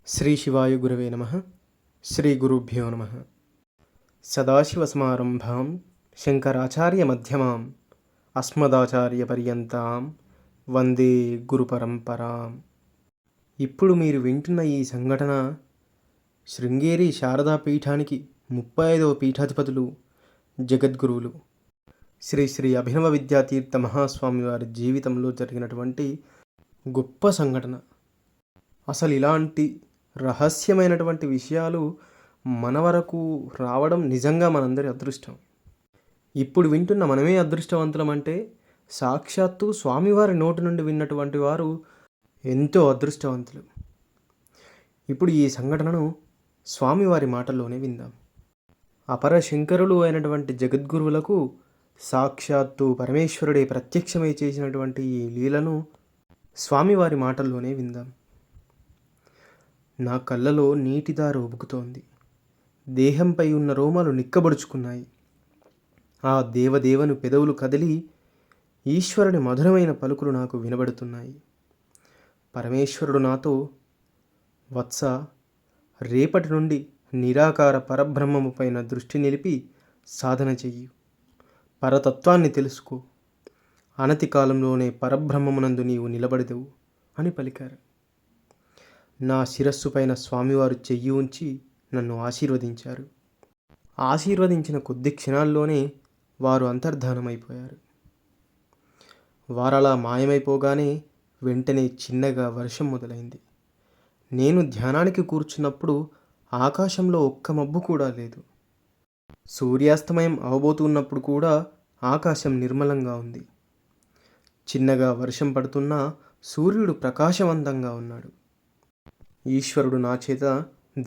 శ్రీ శివాయ గురవే నమః. శ్రీ గురుభ్యో నమః. సదాశివసమారంభాం శంకరాచార్యమధ్యమాం అస్మదాచార్యపర్యంతాం వందే గురుపరంపరాం. ఇప్పుడు మీరు వింటున్న ఈ సంఘటన శృంగేరి శారదా పీఠానికి 35వ పీఠాధిపతులు, జగద్గురువులు శ్రీ శ్రీ అభినవ విద్యాతీర్థ మహాస్వామి వారి జీవితంలో జరిగినటువంటి గొప్ప సంఘటన. అసలు ఇలాంటి రహస్యమైనటువంటి విషయాలు మన వరకు రావడం నిజంగా మనందరి అదృష్టం. ఇప్పుడు వింటున్న మనమే అదృష్టవంతులం అంటే సాక్షాత్తు స్వామివారి నోటి నుండి విన్నటువంటి వారు ఎంతో అదృష్టవంతులు. ఇప్పుడు ఈ సంఘటనను స్వామివారి మాటల్లోనే విందాం. అపర శంకరులు అయినటువంటి జగద్గురువులకు సాక్షాత్తు పరమేశ్వరుడే ప్రత్యక్షమై చేసినటువంటి ఈ లీలను స్వామివారి మాటల్లోనే విందాం. నా కళ్ళలో నీటిదారు ఉబుకుతోంది. దేహంపై ఉన్న రోమాలు నిక్కబడుచుకున్నాయి. ఆ దేవదేవను పెదవులు కదిలి ఈశ్వరుని మధురమైన పలుకులు నాకు వినబడుతున్నాయి. పరమేశ్వరుడు నాతో, వత్స, రేపటి నుండి నిరాకార పరబ్రహ్మము పైన దృష్టి నిలిపి సాధన చెయ్యి. పరతత్వాన్ని తెలుసుకో. అనతి కాలంలోనే పరబ్రహ్మమునందు నీవు నిలబడదవు అని పలికారు. నా శిరస్సు పైన స్వామివారు చెయ్యి ఉంచి నన్ను ఆశీర్వదించారు. ఆశీర్వదించిన కొద్ది క్షణాల్లోనే వారు అంతర్ధానమైపోయారు. వారలా మాయమైపోగానే వెంటనే చిన్నగా వర్షం మొదలైంది. నేను ధ్యానానికి కూర్చున్నప్పుడు ఆకాశంలో ఒక్క మబ్బు కూడా లేదు. సూర్యాస్తమయం అవబోతున్నప్పుడు కూడా ఆకాశం నిర్మలంగా ఉంది. చిన్నగా వర్షం పడుతున్నా సూర్యుడు ప్రకాశవంతంగా ఉన్నాడు. ఈశ్వరుడు నా చేత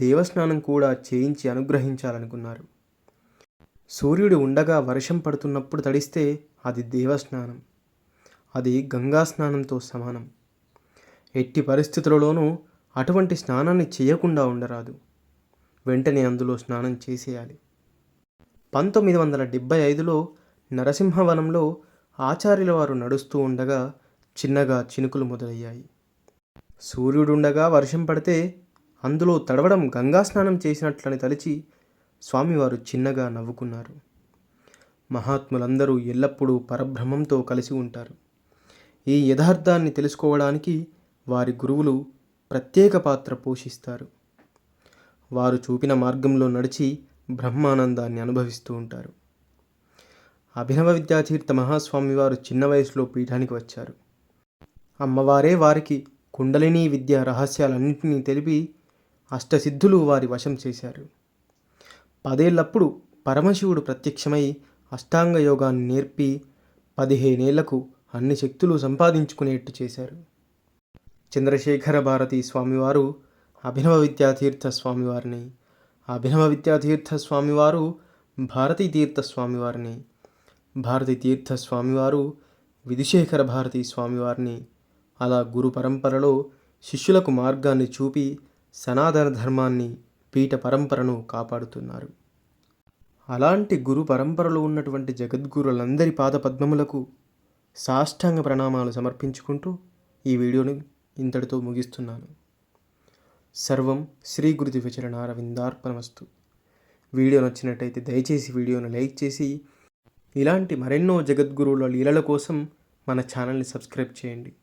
దేవస్నానం కూడా చేయించి అనుగ్రహించాలనుకున్నారు. సూర్యుడు ఉండగా వర్షం పడుతున్నప్పుడు తడిస్తే అది దేవస్నానం, అది గంగా స్నానంతో సమానం. ఎట్టి పరిస్థితులలోనూ అటువంటి స్నానాన్ని చేయకుండా ఉండరాదు. వెంటనే అందులో స్నానం చేసేయాలి. 1975లో నరసింహవనంలో ఆచార్యుల వారు నడుస్తూ ఉండగా చిన్నగా చినుకులు మొదలయ్యాయి. సూర్యుడుండగా వర్షం పడితే అందులో తడవడం గంగా స్నానం చేసినట్లని తలిచి స్వామివారు చిన్నగా నవ్వుకున్నారు. మహాత్ములందరూ ఎల్లప్పుడూ పరబ్రహ్మంతో కలిసి ఉంటారు. ఈ యథార్థాన్ని తెలుసుకోవడానికి వారి గురువులు ప్రత్యేక పాత్ర పోషిస్తారు. వారు చూపిన మార్గంలో నడిచి బ్రహ్మానందాన్ని అనుభవిస్తూ ఉంటారు. అభినవ విద్యాతీర్థ మహాస్వామివారు చిన్న వయసులో పీఠానికి వచ్చారు. అమ్మవారే వారికి కుండలినీ విద్య రహస్యాలన్నింటినీ తెలిపి అష్టసిద్ధులు వారి వశం చేశారు. 10 ఏళ్లప్పుడు పరమశివుడు ప్రత్యక్షమై అష్టాంగ యోగాన్ని నేర్పి 15 ఏళ్లకు అన్ని శక్తులు సంపాదించుకునేట్టు చేశారు. చంద్రశేఖర భారతీ స్వామివారు అభినవ విద్యాతీర్థ స్వామివారిని, అభినవ విద్యాతీర్థ స్వామివారు భారతీ తీర్థ స్వామివారిని, భారతీ తీర్థ స్వామివారు విధుశేఖర భారతీ స్వామివారిని, అలా గురు పరంపరలో శిష్యులకు మార్గాన్ని చూపి సనాతన ధర్మాన్ని, పీఠ పరంపరను కాపాడుతున్నారు. అలాంటి గురు పరంపరలో ఉన్నటువంటి జగద్గురులందరి పాదపద్మములకు సాష్టాంగ ప్రణామాలు సమర్పించుకుంటూ ఈ వీడియోని ఇంతటితో ముగిస్తున్నాను. సర్వం శ్రీ గురు దివ్యచరణారవిందార్పణమస్తు. వీడియో నచ్చినట్టయితే దయచేసి వీడియోను లైక్ చేసి ఇలాంటి మరెన్నో జగద్గురువుల లీలల కోసం మన ఛానల్ని సబ్స్క్రైబ్ చేయండి.